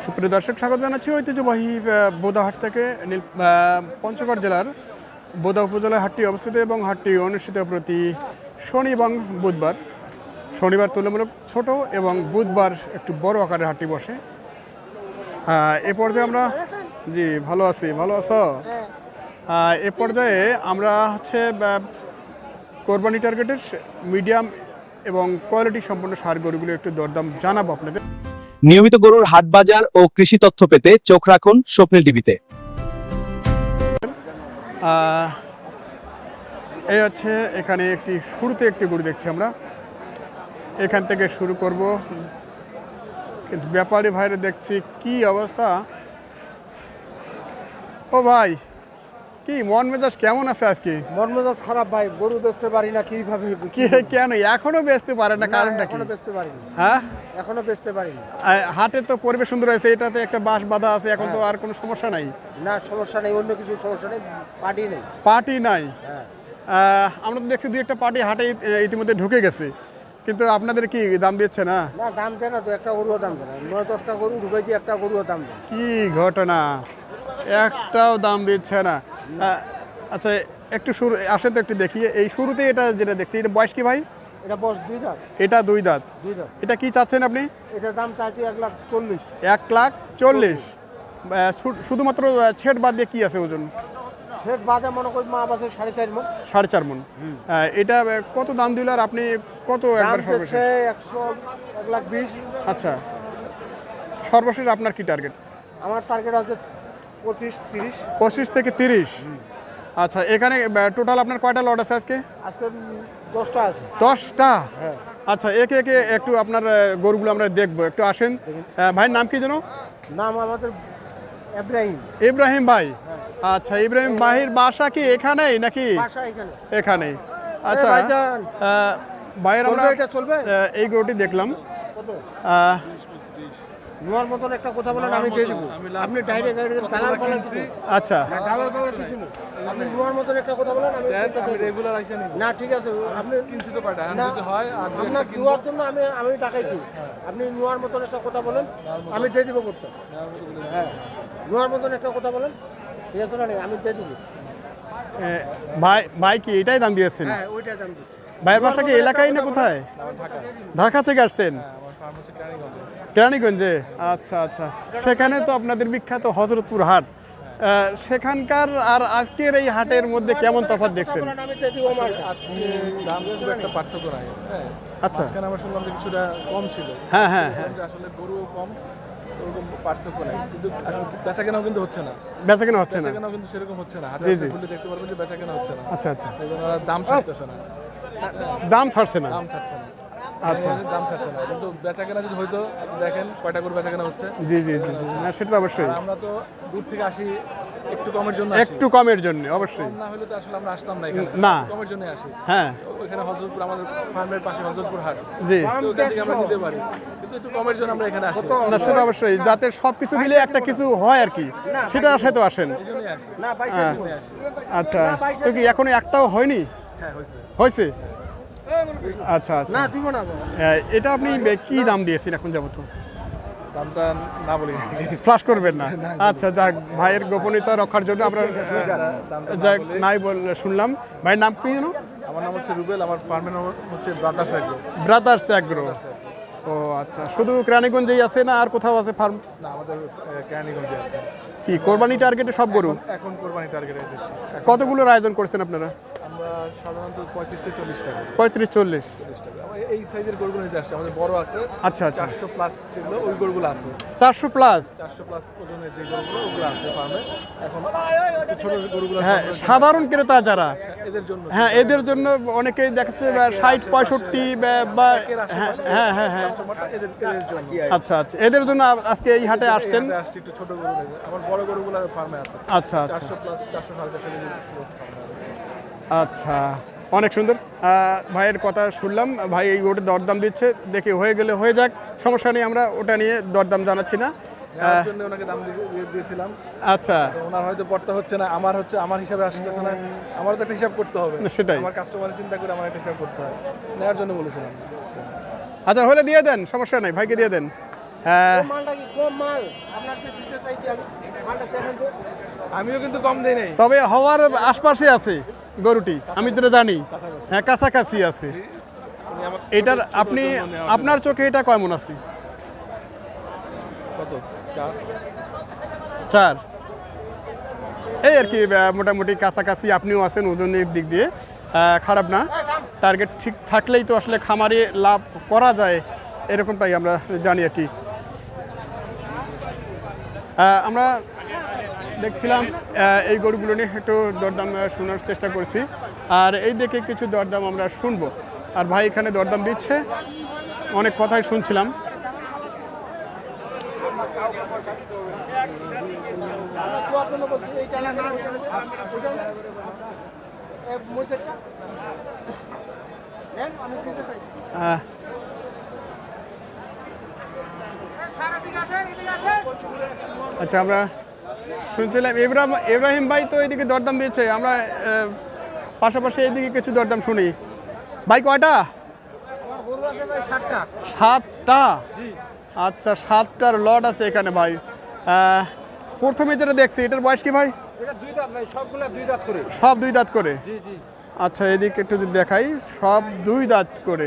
সুপ্রিয় দর্শক, স্বাগত জানাচ্ছি ঐতিহ্যবাহী বোদাহাট থেকে। পঞ্চগড় জেলার বোদা উপজেলার হাটটি অবস্থিত এবং হাটটি অনুষ্ঠিত প্রতি শনি এবং বুধবার। শনিবার তুলনামূলক ছোট এবং বুধবার একটু বড় আকারের হাটটি বসে। এ পর্যায়ে আমরা জি ভালো আছি, ভালো আছো? এ পর্যায়ে আমরা হচ্ছে কোরবানি টার্গেটের মিডিয়াম এবং কোয়ালিটি সম্পন্ন সার গরুগুলো একটু দরদাম জানাবো আপনাদের। নিয়মিত গরুর হাট বাজার ও কৃষি তথ্য পেতে চোখ রাখুন স্বপ্নিল টিভিতে। এই হচ্ছে এখানে শুরুতে একটি গরু দেখছি আমরা, এখান থেকে শুরু করব। কিন্তু ব্যাপারী ভাইরে দেখছি কি অবস্থা। ও ভাই, কি মন মেজাজ কেমন আছে আজকে? মন মেজাজ খারাপ ভাই, গরু বেচতে পারি না। কিভাবে কেন এখনো বেচতে পারে না? কারণটা কি? এখনো বেচতে পারি না। হ্যাঁ, এখনো বেচতে পারি না। হাটের তো পরিবেশ সুন্দর হয়েছে, এটাতে একটা বাঁশ বাঁধা আছে, এখন তো আর কোনো সমস্যা নাই। না, সমস্যা নেই, অন্য কিছু সমস্যা নেই, পার্টি নেই। পার্টি নাই? হ্যাঁ, আমরা তো দেখছি দুই একটা পার্টি হাটে ইতিমধ্যে ঢুকে গেছে, কিন্তু আপনাদের কি দাম দিচ্ছে না? না, দাম দেয় না তো, একটা গরুও দাম দেয় না। 9-10টা গরু ঢুকেছি, একটা গরুও দাম দেয়। কি ঘটনা, একটাও দাম দিচ্ছে না। আচ্ছা, একটু শুরু আসে তো একটু দেখি। এই শুরুতে এটা যেটা দেখছি, এটা বয়স কি ভাই? এটা বস 2 দাঁত। এটা 2 দাঁত। 2 দাঁত। এটা কি চাচ্ছেন আপনি? এটা দাম চাইছি 1,40,000। 1,40,000। শুধুমাত্র ছেট বাদ দিয়ে কি আছে ওজন? সেট বাজে মনে করি মা বাসে 4.5 মণ। 4.5 মণ। এটা কত দাম দিল আর আপনি কত একবার সর্বশেষ? 1,20,000। আচ্ছা, সর্বশেষ আপনার কি টার্গেট? আমার টার্গেট হচ্ছে 25-30। 25 থেকে 30। আচ্ছা, এখানে টোটাল আপনার কয়টা লট আছে আজকে? আজকে 10টা আছে। 10টা? হ্যাঁ। আচ্ছা, একে একে একটু আপনার গরুগুলো আমরা দেখবো, একটু আসেন। ভাইয়ের নাম কি যেন? নাম আমাদের ইব্রাহিম। ইব্রাহিম ভাই। আচ্ছা, ইব্রাহিম ভাইয়ের বাসা কি এখানেই নাকি? বাসা এখানে। এখানেই। আচ্ছা, ভাইজান, ভাইয়ের আমরা এটা চলবে? এই গরুটি দেখলাম। কত? নোয়ার মতন একটা কথা বলেন, আমি দিয়ে দিব। আপনি ডাইরেক্ট দালাল পালান কিছু। আচ্ছা, না, দালাল পালান কিছু না। আপনি নোয়ার মতন একটা কথা বলেন, আমি রেগুলার আইসা নিব না, ঠিক আছে। আপনি কিনছি তো পাটা না, যদি হয় আর আপনার দুয়ার জন্য আমি টাকাইছি। আপনি নোয়ার মতন একটা কথা বলেন, আমি দিয়ে দিব করতে। হ্যাঁ, নোয়ার মতন একটা কথা বলেন, ঠিক আছে না? আমি দিয়ে দিব। ভাই কি এটাই দাম দিয়েছেন? হ্যাঁ, ওইটাই দাম দিচ্ছি। ভাইয়ের বাসা কি এলাকায় না কোথায়? ঢাকা থেকে আসছেন? আমার ফার্ম হচ্ছে কেরানীগঞ্জে। কেরানীগঞ্জে? আচ্ছা আচ্ছা, সেখানে তো আপনাদের বিখ্যাত হযরতপুর হাট। সেখানকার আর আজকের এই হাটের মধ্যে কেমন তফাৎ দেখছেন? আমি দিয়ে দিব আমার। আজকে দাম খুব একটা পার্থক্য নাই। হ্যাঁ, আচ্ছা। মাঝখানে আমরা শুনলাম যে কিছুটা কম ছিল। হ্যাঁ হ্যাঁ হ্যাঁ, কিন্তু আসলে গরুও কম, ওরকম পার্থক্য নাই। কিন্তু আসলে বেচা কেনাও কিন্তু হচ্ছে না। বেচা কেনা হচ্ছে না? বেচা কেনাও কিন্তু সেরকম হচ্ছে না। হাতে জি, জি। খুলে দেখতে পারবেন যে বেচা কেনা হচ্ছে না। আচ্ছা আচ্ছা, এই জন্য ওরা দাম ছাড়তেছে না। দাম ছাড়ছে না? দাম ছাড়ছে না। আচ্ছা, দাম ছাড়ছে না, কিন্তু বেচা কেনা যদি হয়তো দেখেন কয়টা করে বেচা কেনা হচ্ছে। জি জি জি জি, না সেটা তো অবশ্যই। আর আমরা তো দূর থেকে আসি একটু কমের জন্য আসি। একটু কমের জন্য অবশ্যই। কম না হলে তো আসলে আমরা আসতাম না এখানে। না। কমের জন্য আসি। হ্যাঁ, ওইখানে হযরতপুর, আমাদের ফার্মের পাশে হযরতপুর হাট, জি। তো ওখান থেকে আমরা নিতে পারি, কিন্তু একটু কমের জন্য আমরা এখানে আসি। না সেটা অবশ্যই, যাতে সবকিছু মিলে একটা কিছু হয় আর কি, সেটা আশায় তো আসেন। এই জন্যই আসি। না ভাই, হ্যাঁ। এই জন্যই আসি। আচ্ছা, তো কি এখনো একটাও হয়নি? হ্যাঁ, হয়েছে। হয়েছে? আচ্ছা আচ্ছা, না দিব না। এটা আপনি কি দাম দিয়েছেন এখন যাবত? দামটা না বলি। ফ্লাশ করবেন না? আচ্ছা, যাক, ভাইয়ের গোপনীয়তা রক্ষার জন্য আমরা যাক নাই শুনলাম। ভাইয়ের নাম কি যেন? আমার নাম হচ্ছে রুবেল, আমার ফার্মের নাম হচ্ছে ব্রাদার্স এগ্রো। Brothers agro. ও আচ্ছা, শুধু কেরানীগঞ্জেই আছে না আর কোথাও আছে ফার্ম? না, আমাদের কেরানীগঞ্জে আছে। কি কোরবানি টার্গেটে সব গরু? এখন কোরবানি টার্গেটে দিচ্ছি। কতগুলোর আয়োজন করছেন আপনারা? আমরা সাধারণত 35 থেকে 40 টাকা। 35-40? 40 টাকা। এই সাইজের গরুগুলো নিতে আসছে। আমাদের বড় আছে। আচ্ছা আচ্ছা, 400 প্লাস যেগুলো, ওই গরুগুলো আছে। 400 প্লাস? 400 প্লাস ওজনের যে গরুগুলো, ওগুলো আছে ফার্মে। এখন একটু ছোট গরুগুলো হ্যাঁ, সাধারণ ক্রেতা যারা, এদের জন্য। হ্যাঁ এদের জন্য অনেকেই দেখছে 60-65 বা হ্যাঁ হ্যাঁ হ্যাঁ হ্যাঁ, কাস্টমারটা এদের জন্য। আচ্ছা আচ্ছা, এদের জন্য আজকে এই হাটে আসছেন? এখানে আসছে একটু ছোট গরু নেবে। আমার বড় গরুগুলো ফার্মে আছে। আচ্ছা আচ্ছা 400 প্লাস, 400-450 কেজি ফার্মে আছে। আচ্ছা, অনেক সুন্দর। ভাইয়ের কথা শুনলাম, ভাই এই ওটা দরদাম দিচ্ছে, দেখে হয়ে গেলে হয়ে যাক, সমস্যা নেই, আমরা ওটা নিয়ে দরদাম জানাচ্ছি না। যার জন্য ওনাকে দাম দিয়েছিলাম। আচ্ছা, তো ওনার হয়তো পড়তে হচ্ছে না, আমার হচ্ছে আমার হিসাবে আসতেছে না। আমারও তো একটা হিসাব করতে হবে। সেটাই। আমার কাস্টমারের চিন্তা করে আমার একটা হিসাব করতে হয়, নেওয়ার জন্য বলেছিলাম। আচ্ছা, হলে দিয়ে দেন, সমস্যা নেই, ভাইকে দিয়ে দেন। হ্যাঁ, মালটা কি কম মাল আপনাকে দিতে চাইছি আমি মালটা দেখেন তো আমিও কিন্তু কম দেই নাই। তবে হওয়ার আশপাশে আছে গরুটি, আমি যেটা জানি। হ্যাঁ, কাছাকাছি আছে। উনি আমার এটার আপনি আপনার চোখে এটা কয় মন আছে? কত 4 4। এই আর কি মোটামুটি কাছাকাছি আপনিও আছেন ওজনের দিক দিয়ে, খারাপ না। টার্গেট ঠিক থাকলেই তো আসলে খামারে লাভ করা যায়, এরকমটাই আমরা জানি আর কি। আমরা দেখছিলাম এই গরুগুলো নিয়ে একটু দরদাম শোনার চেষ্টা করছি, আর এই দেখে কিছু দরদাম আমরা শুনবো। আর ভাই এখানে দরদাম দিচ্ছে, অনেক কথাই শুনছিলাম। তোর জন্য বলছি এইটা না না এই মধ্যেটা নেন আমি দিতে চাইছি আহ, আচ্ছা, আমরা শুনছিলাম ইব্রাহিম ভাই তো এইদিকে দরদাম দিয়েছে, আমরা পাশাপাশি এইদিকে কিছু দরদাম শুনি। ভাই কয়টা? আমার গরু আছে ভাই 60টা 7টা। আচ্ছা, 7টার লট আছে এখানে ভাই। প্রথমে যেটা দেখছি এটার বয়স কি ভাই? এটা দুই দাঁত ভাই সবগুলা দুই দাঁত করে সব 2 দাঁত করে? জি জি আচ্ছা, এদিকে একটু যদি দেখাই, সব 2 দাঁত করে।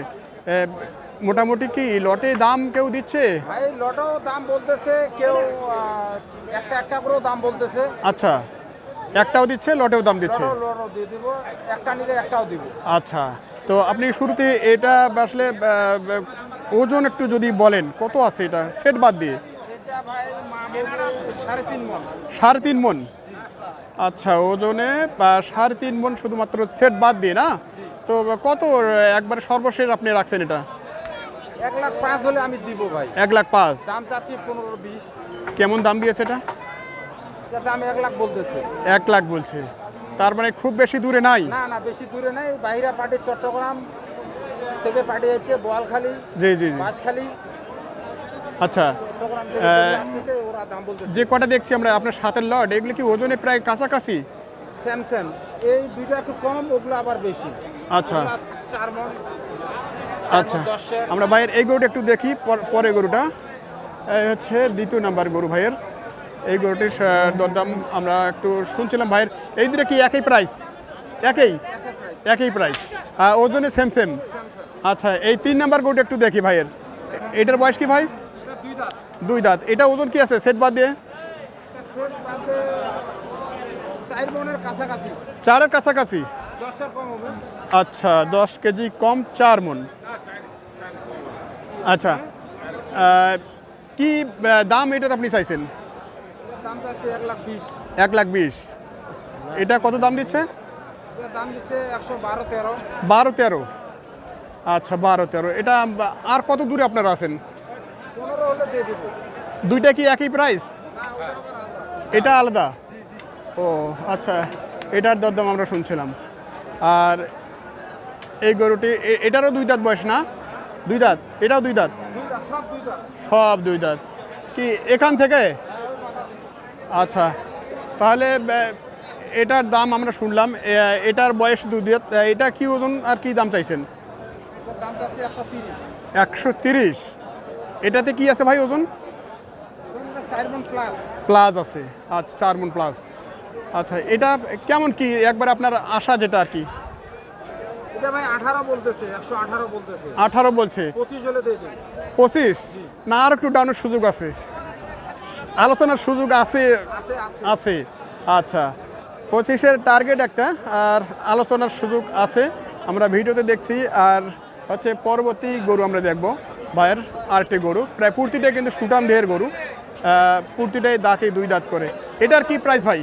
মোটামুটি কি লটে দাম কেউ দিচ্ছে? ভাই লটেও দাম বলতেছে কেউ একটা করেও দাম বলতেছে আচ্ছা, একটাও দিচ্ছে, লটেও দাম দিচ্ছে। লটও দিয়ে দিব একটা নিলে একটাও দিব আচ্ছা, তো আপনি শুরুতে এটা আসলে ওজন একটু যদি বলেন কত আছে এটা সেট বাদ দিয়ে? এটা ভাই মা বলবে 3.5 মণ 3.5 মণ। আচ্ছা, ওজনে 3.5 মণ শুধুমাত্র সেট বাদ দিয়ে না? তো কত একবারে সর্বশেষ আপনি রাখছেন এটা? 1,05,000 হলে আমি দিব ভাই 1,05,000। দাম চাচ্ছি 15-20 কেমন দাম দিয়েছে এটা? যাতে আমি 1,00,000 বলতেছে 1,00,000 বলছে, তার মানে খুব বেশি দূরে নাই। না না বেশি দূরে নাই বাইরা পার্টি চট্টগ্রাম থেকে পার্টি যাচ্ছে বোয়ালখালী জি জি জি। বাঁশখালী আচ্ছা, চট্টগ্রাম থেকে চলে আসতেছে ওরা দাম বলতেছে যে কটা দেখছি আমরা আপনার সাথের লট, এগুলো কি ওজনে প্রায় কাছাকাছি? স্যামসাং এই দুইটা একটু কম ওগুলো আবার বেশি আচ্ছা 4 মণ আচ্ছা, আমরা ভাইয়ের এই গরুটা একটু দেখি, পরে গরুটা এই হচ্ছে 2 নাম্বার গরু ভাইয়ের। এই গরুটির দরদাম আমরা একটু শুনছিলাম ভাইয়ের। এই দুটো কি একই প্রাইস? একই প্রাইস, ওজনে সেম সেম। আচ্ছা, এই 3 নাম্বার গরুটা একটু দেখি ভাইয়ের। এটার বয়স কি ভাই? 2 দাঁত। এটা ওজন কি আছে সেট বাদ দিয়ে? 4 মণের কাছাকাছি 4-এর কাছাকাছি। 10 কম হবে আচ্ছা, 10 কেজি কম, 4 মণ। আচ্ছা, কি দাম এটাতে আপনি চাইছেন? এটার দাম যাচ্ছে 1,20,000 1,20,000। এটা কত দাম দিচ্ছে? এটার দাম দিচ্ছে 112-13 12-13। আচ্ছা, 12-13। এটা আর কত দূরে আপনারা আছেন? 15 হলে দিয়ে দিব দুইটা কি একই প্রাইস? এটা আলাদা? ও আচ্ছা, এটার দরদাম আমরা শুনছিলাম। আর এই গরুটি এটারও 2 দাঁত বয়স না? 2 দাঁত? এটাও 2 দাঁত? দুই দাঁত সব দুই দাঁত সব 2 দাঁত। কি এখান থেকে? আচ্ছা, তাহলে এটার দাম আমরা শুনলাম, এটার বয়স 2 দাঁত। এটা কি ওজন আর কি দাম চাইছেন? এটার দাম যাচ্ছে 130 130। এটাতে কি আছে ভাই ওজন? 4 মণ প্লাস প্লাস আছে। আচ্ছা, 4 মণ প্লাস। আচ্ছা, এটা কেমন কি একবার আপনার আশা যেটা আর কি? এটা ভাই 18 বলতেছে 118 বলতেছে 18 বলছে। 25 হলে দিয়ে দেব 25 না, আর একটু ডাউনের সুযোগ আছে, আলোচনার সুযোগ আছে? আছে আছে আছে। আচ্ছা, 25-এর টার্গেট একটা, আর আলোচনার সুযোগ আছে। আমরা ভিডিওতে দেখছি। আর হচ্ছে পরবর্তী গরু আমরা দেখব ভাইয়ের আরেকটি গরু, প্রায় প্রতিটাই কিন্তু সুটাম দেহের গরু, প্রতিটাই দাঁতে 2 দাঁত করে। এটার কি প্রাইস ভাই?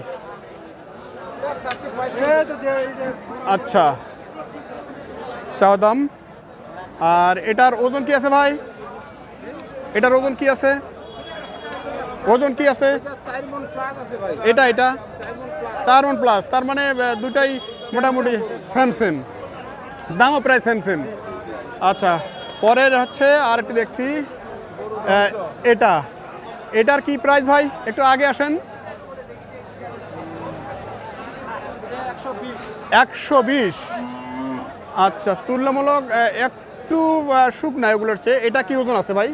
এটা চাচ্ছি 35 আচ্ছা, চাওয়া দাম। আর এটার ওজন কি আছে ভাই? এটার ওজন কি আছে? ওজন কি আছে? এটা 4 মণ প্লাস আছে ভাই এটা 4 মণ প্লাস 4 মণ প্লাস, তার মানে দুটাই মোটামুটি সেম সেম, দামও প্রায় সেম সেম। আচ্ছা, পরের হচ্ছে আর একটু দেখছি, এটার কি প্রাইস ভাই? একটু আগে আসেন। 120 120। আচ্ছা, তুলনামূলক একটু শুকনা এগুলোর চেয়ে। এটা কি ওজন আছে ভাই?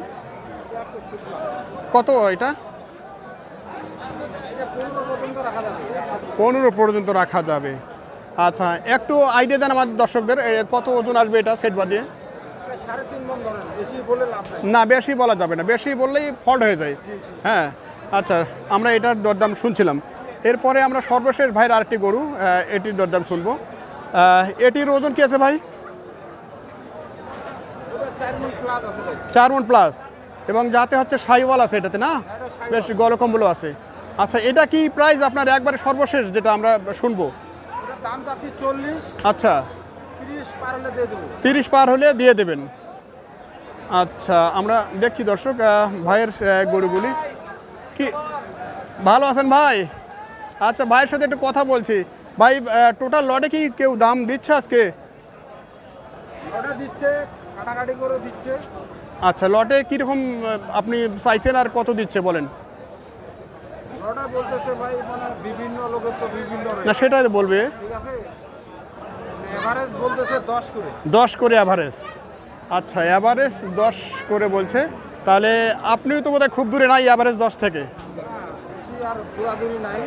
কত এটা? 15 পর্যন্ত রাখা যাবে। আচ্ছা, একটু আইডিয়া দেন আমাদের দর্শকদের কত ওজন আসবে এটা সেট বাদ দিয়ে? 3.5 মণ ধরেন, বেশি বলে লাভ নাই। না, বেশি বলা যাবে না, বেশি বললেই ফল্ট হয়ে যায়। হ্যাঁ, আচ্ছা, আমরা এটার দরদাম শুনছিলাম। এরপরে আমরা সর্বশেষ ভাইয়ের আরেকটি গরু, এটির দরদাম শুনবো। এটির ওজন কি আছে ভাই? 4 মণ প্লাস আছে ভাই। 4 মণ প্লাস, এবং যাতে হচ্ছে সাইওয়াল আছে এটাতে না, বেশ গলকম্বলও আছে। আচ্ছা, এটা কি প্রাইস আপনার একবারে সর্বশেষ যেটা আমরা শুনবো? ওটার দাম চাচ্ছি 40, আচ্ছা, 30 পার হলে দিয়ে দেবো। 30 পার হলে দিয়ে দেবেন। আচ্ছা, আমরা দেখছি দর্শক ভাইয়ের গরুগুলি কি ভালো আছেন ভাই? আচ্ছা, ভাইয়ের সাথে একটু কথা বলছি। ভাই, টোটাল লটে কি কেউ দাম দিচ্ছে আজকে? ওটা দিচ্ছে, কাটাকাটি করে দিচ্ছে। আচ্ছা, লটে কীরকম আপনি চাইছেন আর কত দিচ্ছে বলেন? ওটা বলতেছে ভাই, মানে বিভিন্ন লোকের তো বিভিন্ন না, rate, সেটাই বলবে। ঠিক আছে? এভারেজ বলতেছে 10 করে। 10 করে অ্যাভারেজ। আচ্ছা, অ্যাভারেজ 10 করে বলছে। তাহলে আপনিও তো বোধহয় খুব দূরে নাই অ্যাভারেজ 10 থেকে। বেশি আর দূরাদূরি নাই।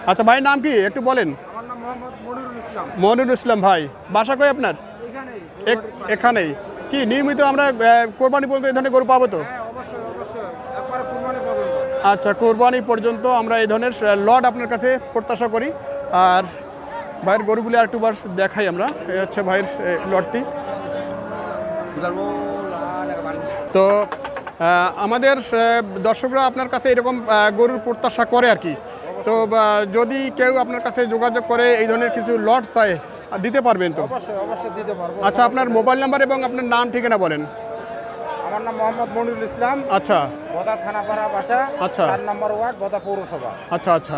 আচ্ছা, ভাইয়ের নাম কি একটু বলেন? আমার নাম মোহাম্মদ মনিরুল ইসলাম। মনিরুল ইসলাম ভাই, বাসা কই আপনার? এখানেই। এখানেই। কি নিয়মিত আমরা কোরবানি পর্যন্ত এই ধরনের গরু পাবো তো? হ্যাঁ, অবশ্যই অবশ্যই, একবারে কুরবানি পাবেন। আচ্ছা, কোরবানি পর্যন্ত আমরা এই ধরনের লট আপনার কাছে প্রত্যাশা করি। আর ভাইয়ের গরুগুলি আর একটু বার দেখাই আমরা। এই হচ্ছে ভাইয়ের লটটি। তো আমাদের দর্শকরা আপনার কাছে এরকম গরুর প্রত্যাশা করে আর কি। তো যদি কেউ আপনার কাছে যোগাযোগ করে এই ধরনের কিছু লট চায়, দিতে পারবেন তো? অবশ্যই অবশ্যই দিতে পারবো। আচ্ছা, আপনার মোবাইল নাম্বার এবং আপনার নাম ঠিকানা বলেন। আমার নাম মোহাম্মদ মনিরুল ইসলাম, আচ্ছা বদা থানাপাড়া বাসা, আচ্ছা। 4 নম্বর ওয়ার্ড, বদা পৌরসভা। আচ্ছা আচ্ছা,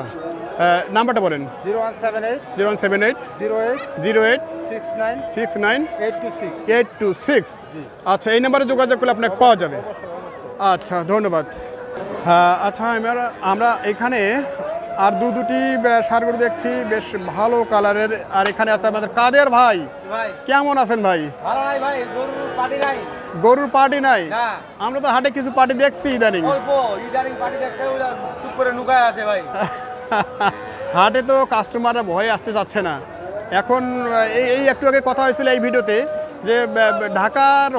নাম্বারটা বলেন। 0178 0178 08 08 69 69 826। 826। আচ্ছা, এই নাম্বারে যোগাযোগ করলে আপনাকে পাওয়া যাবে। অবশ্যই অবশ্যই। আচ্ছা, ধন্যবাদ। আচ্ছা, আমরা এখানে আর দুটি ষাঁড় গরু দেখছি, বেশ ভালো কালারের। আর এখানে আছে আমাদের কাদের ভাই। ভাই কেমন আছেন ভাই? ভালো নাই ভাই, গরুর পার্টি নাই। গরুর পার্টি নাই? না, আমরা তো হাটে কিছু পার্টি দেখছি ইদানিং। অল্প ইদারিং পার্টি দেখছে, ওরা চুপ করে লুকায় আছে ভাই। হাটে তো কাস্টমাররা ভয়ে আসতে চাচ্ছে না এখন। এই একটু আগে কথা হয়েছিল এই ভিডিওতে যে ঢাকার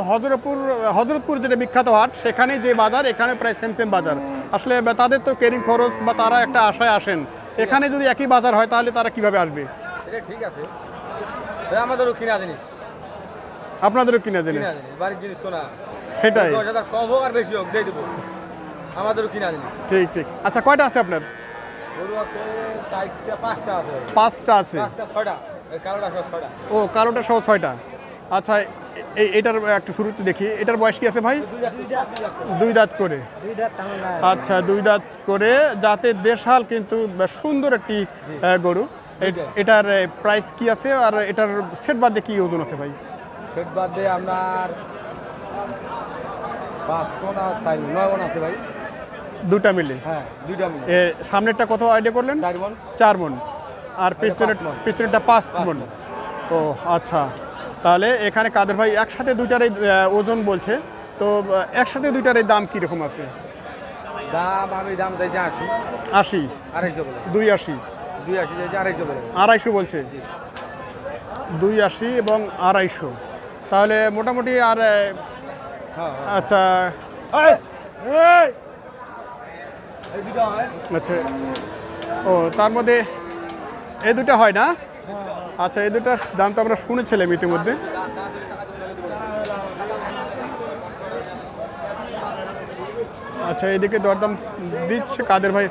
হজরতপুর যেটা বিখ্যাত হাট, সেখানে যে বাজার, এখানে প্রায় সেম বাজার। আসলে তাদের তো ক্যারিং খরচ বা তারা একটা আশায় আসেন, এখানে যদি একই বাজার হয় তাহলে তারা কিভাবে আসবে? এটা ঠিক আছে, এটা আমাদেরও কিনা জিনিস, আপনাদেরও কিনা জিনিস, কিনা জিনিস, বাড়ির জিনিস তো না। সেটাই। 10,000 কম হোক আর বেশি হোক দিয়ে দেবো, আমাদেরও কিনা জিনিস। ঠিক ঠিক। আচ্ছা, কয়টা আছে আপনার? গরু আছে 4টা 5টা আছে, 5টা আছে। 5টা 6টা, এই কালোটা সব 6টা। ও, কালোটা সহ 6টা। আচ্ছা, এইটার একটু শুরুতে দেখি, এটার বয়স কি আছে ভাই? 2 দাঁত করে। আচ্ছা, 2 দাঁত করে, যাতে দেশাল কিন্তু বেশ সুন্দর একটি গরু। এটার প্রাইস কি আছে আর এটার সেট বাদে কি ওজন আছে ভাই? সেট বাদ দিয়ে আপনার 5 মণ আর 9 মণ আছে ভাই। দুটা মিলে? হ্যাঁ, 2টা মিলে। সামনেরটা কত আইডিয়া করলেন? 4 মণ। 4 মণ। আর 5 মণ। পিছনেরটা 5 মণ। ও আচ্ছা, তাহলে এখানে কাদের ভাই একসাথে দুইটারই ওজন বলছে। তো একসাথে দুইটার এই দাম কীরকম আছে? দাম আমি দাম চাইছি 80। 80? 250 বলে। 280? 280 চাইছি, 250 বলে। 250 বলছে? 280 এবং 250, তাহলে মোটামুটি আর হ্যাঁ, আচ্ছা এই দুটো হয়। আচ্ছা। ও, তার মধ্যে এই দুটো হয় না? আচ্ছা, এই দুটার দাম তো আমরা শুনেছিলাম ইতিমধ্যে। আচ্ছা, এইদিকে দরদাম দিচ্ছে কাদের ভাই।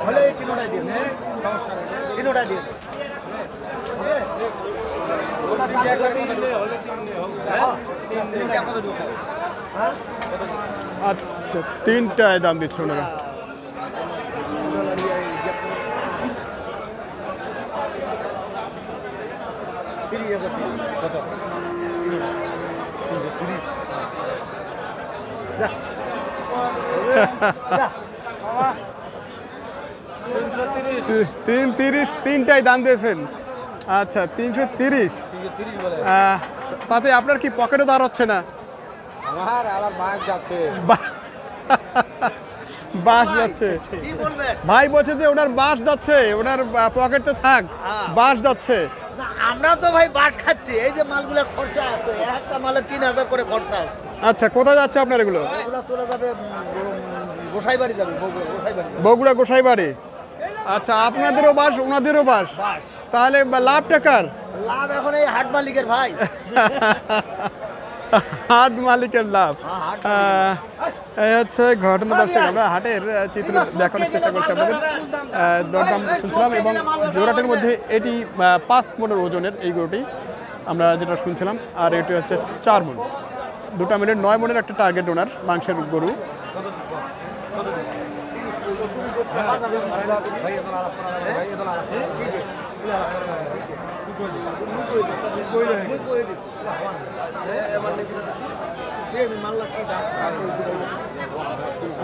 হলে তিনোটাই দিন, তিনোটাই দিন। আচ্ছা, 3টায় দাম দিচ্ছ ওনারা। কত? 330। 330 তিনটাই দাম দিয়েছেন। আচ্ছা 330। তাতে আপনার কি পকেটে দাঁড়াচ্ছে না? আমার আবার মাছ যাচ্ছে। বাস যাচ্ছে ভাই, বলছে যে ওনার বাস যাচ্ছে, ওনার পকেট তো থাক, বাস যাচ্ছে। না, আমরা তো ভাই বাস খাচ্ছি, এই যে মালগুলো খরচা আছে, একটা মালে 3000 করে খরচা আছে। আচ্ছা, কোথায় যাচ্ছে আপনার এগুলো? এগুলো চলে যাবে গোসাইবাড়ি যাবে, গোসাইবাড়ি। বগুড়া গোসাইবাড়ি। আচ্ছা, আপনাদেরও বাস ওনাদেরও বাস, তাহলে লাভ টাকার লাভ এখন এই হাট মালিকের ভাই। হাট মালিকের লাভ। এই হচ্ছে ঘটনা। দর্শক, আমরা হাটের চিত্র দেখানোর চেষ্টা করছি আপনাদের। দরদাম শুনছিলাম এবং জোড়াটের মধ্যে এটি 5 মনের ওজনের এই গরুটি আমরা যেটা শুনছিলাম, আর এটি হচ্ছে 4 মন। দুটা মিলে 9 মনের একটা টার্গেট ওনার মাংসের গরু।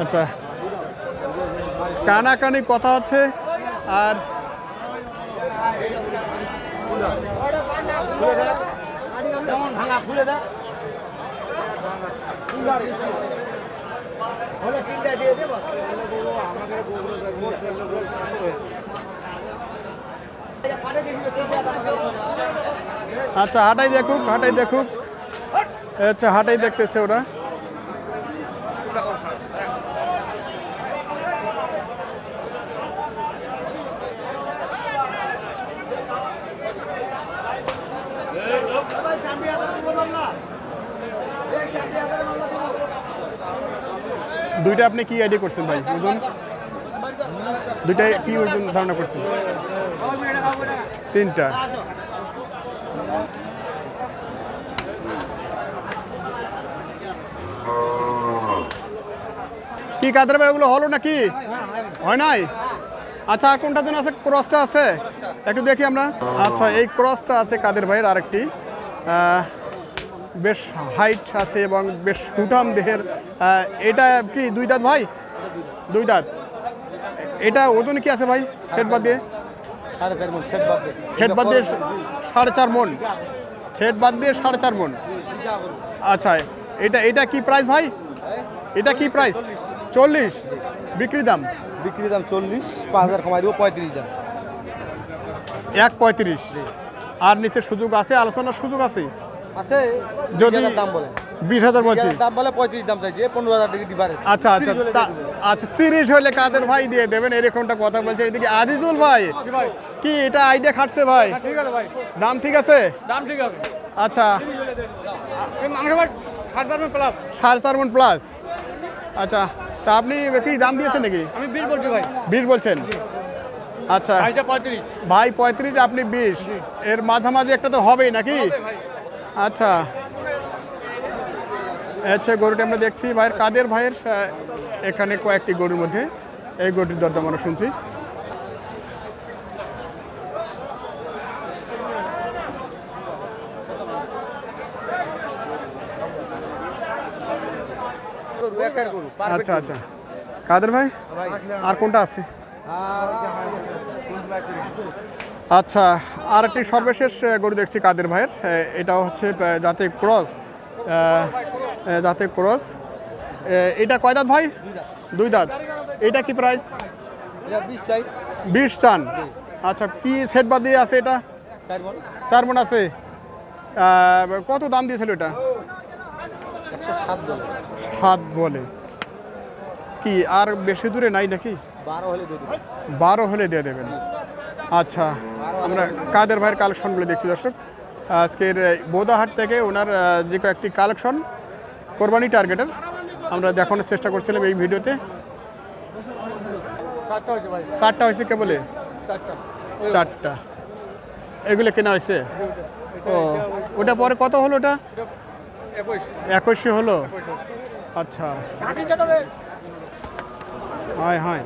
আচ্ছা, কানাকানি কথা হচ্ছে। আর আচ্ছা, হাটাই দেখুক, হাটাই দেখুক। আচ্ছা, হাটাই দেখতেছে ওরা। দুইটা আপনি কি আইডিয়া করছেন ভাই ওজন? দুইটাই কি ওজন ধারণা করছেন? 3টা। কি কাদের ভাই, ওগুলো হলো নাকি? হয় নাই? আচ্ছা, আর কোনটা যেন আছে? ক্রসটা আছে, একটু দেখি আমরা। আচ্ছা, এই ক্রসটা আছে কাদের ভাইয়ের আরেকটি। বেশ হাইট আছে এবং বেশ সুঠাম দেহের। এটা কি 2 দাঁত ভাই? 2 দাঁত। এটা ওজন কি আছে ভাই সেট বাদ দিয়ে? 4.5 মণ সেট বাদ দিয়ে। সেট বাদ দিয়ে 4.5 মণ। সেট বাদ দিয়ে 4.5 মণ। আচ্ছা, এটা কি প্রাইস ভাই? এটা কি প্রাইস? 40 বিক্রি দাম? বিক্রি দাম 40, 5000 কমাই দেবো, 35 দাম। 1.35। আর নিচে সুযোগ আছে, আলোচনার সুযোগ আছে আছে যদি 20,000 দাম বলে। 20,000 বলছি। দাম বলে 35 দাম চাইছে, 15,000 টাকা ডিফারেন্স। আচ্ছা আচ্ছা, আচ্ছা 30 হলে কাদের ভাই দিয়ে দেবেন, এরকমটা কথা বলছে। এদিকে আজিজুল ভাই, কি এটা আইডিয়া খাটছে ভাই? ঠিক আছে ভাই, দাম ঠিক আছে? দাম ঠিক আছে। আচ্ছা, মাংস ভাই 4.5 মণ প্লাস। 4.5 মণ প্লাস। আচ্ছা, তা আপনি কি দাম দিয়েছেন নাকি? আমি 20 বলছি ভাই। 20 বলছেন? আচ্ছা ভাইটা 35। ভাই 35, আপনি 20, এর মাঝামাঝি একটা তো হবেই নাকি? আচ্ছা, আচ্ছা, গরুটি আমরা দেখছি ভাইয়ের, কাদের ভাইয়ের এখানে কয়েকটি গরুর মধ্যে এই গরুটির দরদাম আমরা শুনছি। আচ্ছা আচ্ছা, কাদের ভাই আর কোনটা আছে? আচ্ছা, আর একটি সর্বশেষ গরু দেখছি কাদের ভাইয়ের। এটাও হচ্ছে যাতে ক্রস, যাতে ক্রস। এটা কয় দাঁত ভাই? 2 দাঁত। এটা কি প্রাইস? 20 চাই। 20 চান? আচ্ছা, কি সেট বাদ দিয়ে আছে এটা? 4 মণ। 4 মণ আছে। কত দাম দিয়েছিল এটা? 107 বলে। 7 বলে। কি আর বেশি দূরে নাই নাকি? 12 হলে দিয়ে দেবো। 12 হলে দিয়ে দেবেন। আচ্ছা, আমরা কাদের ভাইয়ের কালেকশনগুলো দেখছি দর্শক। আজকের বোদাহাট থেকে ওনার যে কয়েকটি কালেকশন কোরবানি টার্গেটের আমরা দেখানোর চেষ্টা করছিলাম এই ভিডিওতে। 4টা হয়েছে ভাই, 4টা হয়েছে কে বলে? 4টা। 4টা। এগুলো কেনা হয়েছে? ও, ওটা পরে কত হলো? ওটা 21 হলো। আচ্ছা, হয় হয়।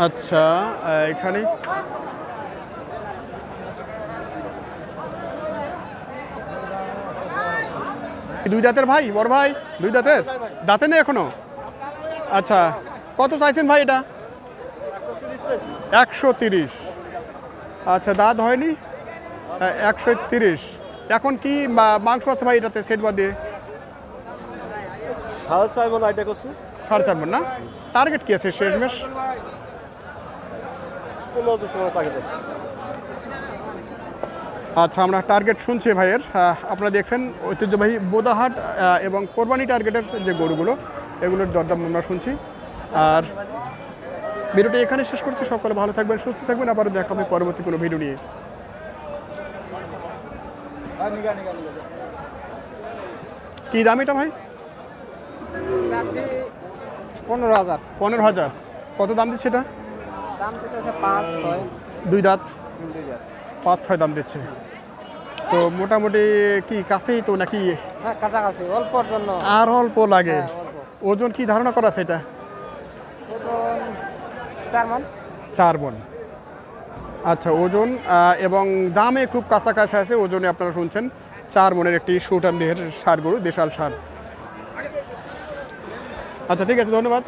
আচ্ছা, এখানে দুই দাঁতের ভাই, বড় ভাই, দুই দাঁতের, দাঁতে নেই এখনো। আচ্ছা, কত চাইছেন ভাই এটা? 130। আচ্ছা, দাঁত হয়নি, 130। এখন কি মাংস আছে ভাই এটাতে সেট বাদ দিয়ে? 4.5 মন আইডিয়া করছি, 4.5 মণ না? টার্গেট কি আছে শেষমেশ? 15-20 মন টার্গেট আছে। আচ্ছা, আমরা টার্গেট শুনছি ভাইয়ের। আপনারা দেখছেন ঐতিহ্যবাহী বোদাহাট এবং কোরবানি টার্গেটের যে গরুগুলো, এগুলোর দরদাম আমরা শুনছি। আর ভিডিওটি এখানে শেষ করছি। সকলে ভালো থাকবেন, সুস্থ থাকবেন। আবারও দেখা হবে পরবর্তী কোনো ভিডিও নিয়ে। কি দাম এটা ভাই? 15,000 15,000। কত দাম দিচ্ছে এটা? দাম দিতেছে 5-6। দুই দাঁত, 5-6 দাম দিচ্ছে। তো মোটামুটি কি কাছেই তো নাকি হ্যাঁ, কাছাকাছি, অল্পর জন্য। আর অল্প লাগে? ওজন কি ধারণা করা আছে এটা? ওজন 4 মন। 4 মণ। আচ্ছা, ওজন এবং দামে খুব কাছাকাছি আছে। ওজনে আপনারা শুনছেন 4 মণের একটি সুঠাম দেহের ষাঁড় গরু, দেশাল ষাঁড়। আচ্ছা, ঠিক আছে, ধন্যবাদ।